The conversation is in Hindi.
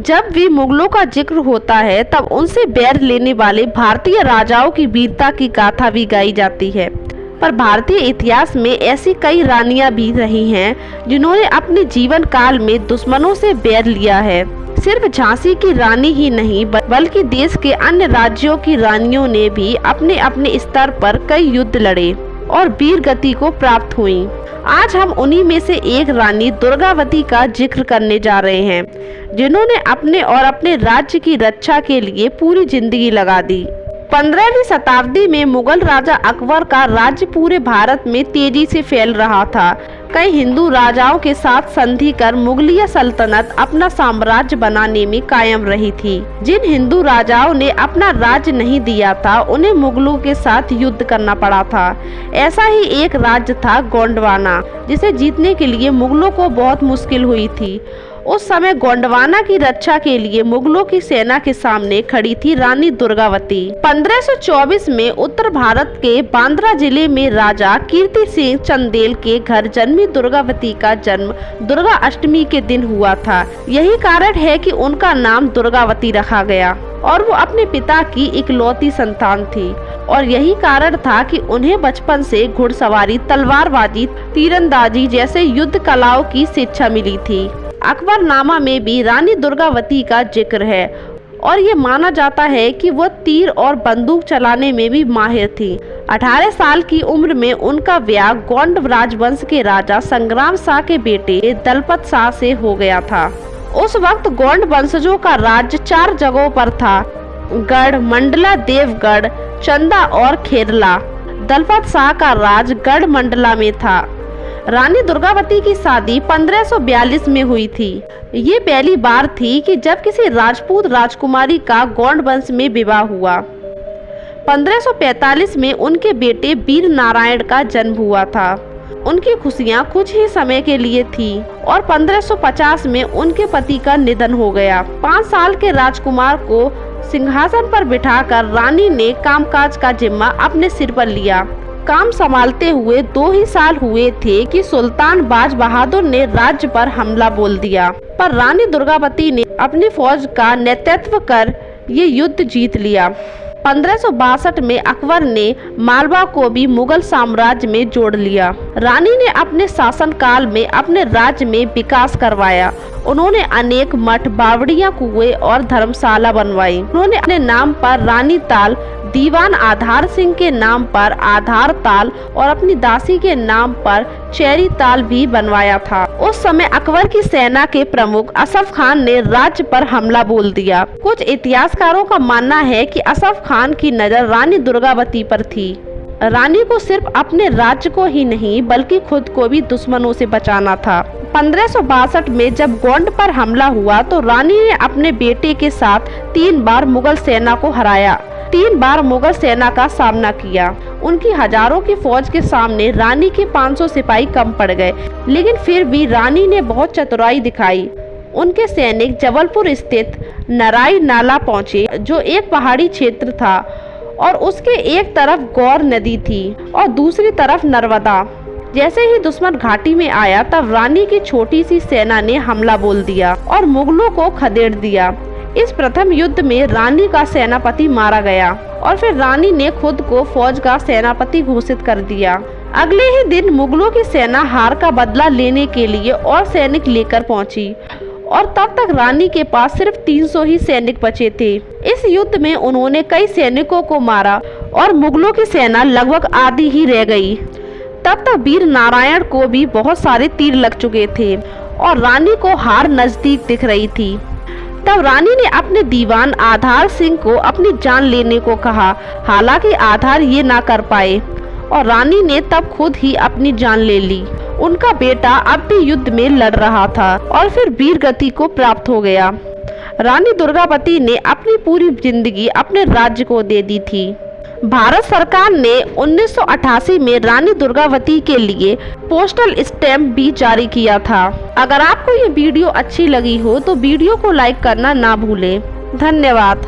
जब भी मुगलों का जिक्र होता है तब उनसे बैर लेने वाले भारतीय राजाओं की वीरता की गाथा भी गाई जाती है। पर भारतीय इतिहास में ऐसी कई रानियां भी रही हैं जिन्होंने अपने जीवन काल में दुश्मनों से बैर लिया है। सिर्फ झांसी की रानी ही नहीं बल्कि देश के अन्य राज्यों की रानियों ने भी अपने अपने स्तर पर कई युद्ध लड़े और वीर गति को प्राप्त हुई। आज हम उन्हीं में से एक रानी दुर्गावती का जिक्र करने जा रहे हैं, जिन्होंने अपने और अपने राज्य की रक्षा के लिए पूरी जिंदगी लगा दी। 15वीं शताब्दी में मुगल राजा अकबर का राज्य पूरे भारत में तेजी से फैल रहा था। कई हिंदू राजाओं के साथ संधि कर मुगलिया सल्तनत अपना साम्राज्य बनाने में कायम रही थी। जिन हिंदू राजाओं ने अपना राज्य नहीं दिया था उन्हें मुगलों के साथ युद्ध करना पड़ा था। ऐसा ही एक राज्य था गोंडवाना, जिसे जीतने के लिए मुगलों को बहुत मुश्किल हुई थी। उस समय गोंडवाना की रक्षा के लिए मुगलों की सेना के सामने खड़ी थी रानी दुर्गावती। 1524 में उत्तर भारत के बांद्रा जिले में राजा कीर्ति सिंह चंदेल के घर जन्मी दुर्गावती का जन्म दुर्गा अष्टमी के दिन हुआ था। यही कारण है कि उनका नाम दुर्गावती रखा गया और वो अपने पिता की इकलौती संतान थी। और यही कारण था कि उन्हें बचपन से घुड़सवारी, तलवारबाजी, तीरंदाजी जैसे युद्ध कलाओं की शिक्षा मिली थी। अकबरनामा में भी रानी दुर्गावती का जिक्र है और ये माना जाता है कि वह तीर और बंदूक चलाने में भी माहिर थी। 18 साल की उम्र में उनका ब्याह गोंड राजवंश के राजा संग्राम शाह के बेटे दलपत शाह से हो गया था। उस वक्त गोंड वंशजों का राज्य 4 जगहों पर था: गढ़, मंडला, देवगढ़, चंदा और खेरला। दलपत शाह का राज गढ़ मंडला में था। रानी दुर्गावती की शादी 1542 में हुई थी। ये पहली बार थी कि जब किसी राजपूत राजकुमारी का गोंड वंश में विवाह हुआ। 1545 में उनके बेटे वीर नारायण का जन्म हुआ था। उनकी खुशियां कुछ ही समय के लिए थी और 1550 में उनके पति का निधन हो गया। 5 साल के राजकुमार को सिंहासन पर बिठाकर रानी ने कामकाज का जिम्मा अपने सिर पर लिया। काम संभालते हुए 2 ही साल हुए थे कि सुल्तान बाज बहादुर ने राज्य पर हमला बोल दिया, पर रानी दुर्गावती ने अपनी फौज का नेतृत्व कर ये युद्ध जीत लिया। 1562 में अकबर ने मालवा को भी मुगल साम्राज्य में जोड़ लिया। रानी ने अपने शासनकाल में अपने राज्य में विकास करवाया। उन्होंने अनेक मठ, बावड़ियां, कुएं और धर्मशाला बनवाई। उन्होंने अपने नाम पर रानी ताल, दीवान आधार सिंह के नाम पर आधार ताल और अपनी दासी के नाम पर चेरी ताल भी बनवाया था। उस समय अकबर की सेना के प्रमुख असफ खान ने राज्य पर हमला बोल दिया। कुछ इतिहासकारों का मानना है कि असफ खान की नजर रानी दुर्गावती पर थी। रानी को सिर्फ अपने राज्य को ही नहीं बल्कि खुद को भी दुश्मनों से बचाना था। 1562 में जब गोंड पर हमला हुआ तो रानी ने अपने बेटे के साथ 3 बार मुगल सेना को हराया, 3 बार मुगल सेना का सामना किया। उनकी हजारों की फौज के सामने रानी के 500 सिपाही कम पड़ गए, लेकिन फिर भी रानी ने बहुत चतुराई दिखाई। उनके सैनिक जबलपुर स्थित नराई नाला पहुंचे, जो एक पहाड़ी क्षेत्र था और उसके एक तरफ गौर नदी थी और दूसरी तरफ नर्मदा। जैसे ही दुश्मन घाटी में आया तब रानी की छोटी सी सेना ने हमला बोल दिया और मुगलों को खदेड़ दिया। इस प्रथम युद्ध में रानी का सेनापति मारा गया और फिर रानी ने खुद को फौज का सेनापति घोषित कर दिया। अगले ही दिन मुगलों की सेना हार का बदला लेने के लिए और सैनिक लेकर पहुंची और तब तक रानी के पास सिर्फ 300 ही सैनिक बचे थे। इस युद्ध में उन्होंने कई सैनिकों को मारा और मुगलों की सेना लगभग आधी ही रह गई। तब तक वीर नारायण को भी बहुत सारे तीर लग चुके थे और रानी को हार नजदीक दिख रही थी। तब रानी ने अपने दीवान आधार सिंह को अपनी जान लेने को कहा, हालांकि आधार ये ना कर पाए और रानी ने तब खुद ही अपनी जान ले ली। उनका बेटा अब भी युद्ध में लड़ रहा था और फिर वीर गति को प्राप्त हो गया। रानी दुर्गावती ने अपनी पूरी जिंदगी अपने राज्य को दे दी थी। भारत सरकार ने 1988 में रानी दुर्गावती के लिए पोस्टल स्टैम्प भी जारी किया था। अगर आपको ये वीडियो अच्छी लगी हो तो वीडियो को लाइक करना ना भूलें। धन्यवाद।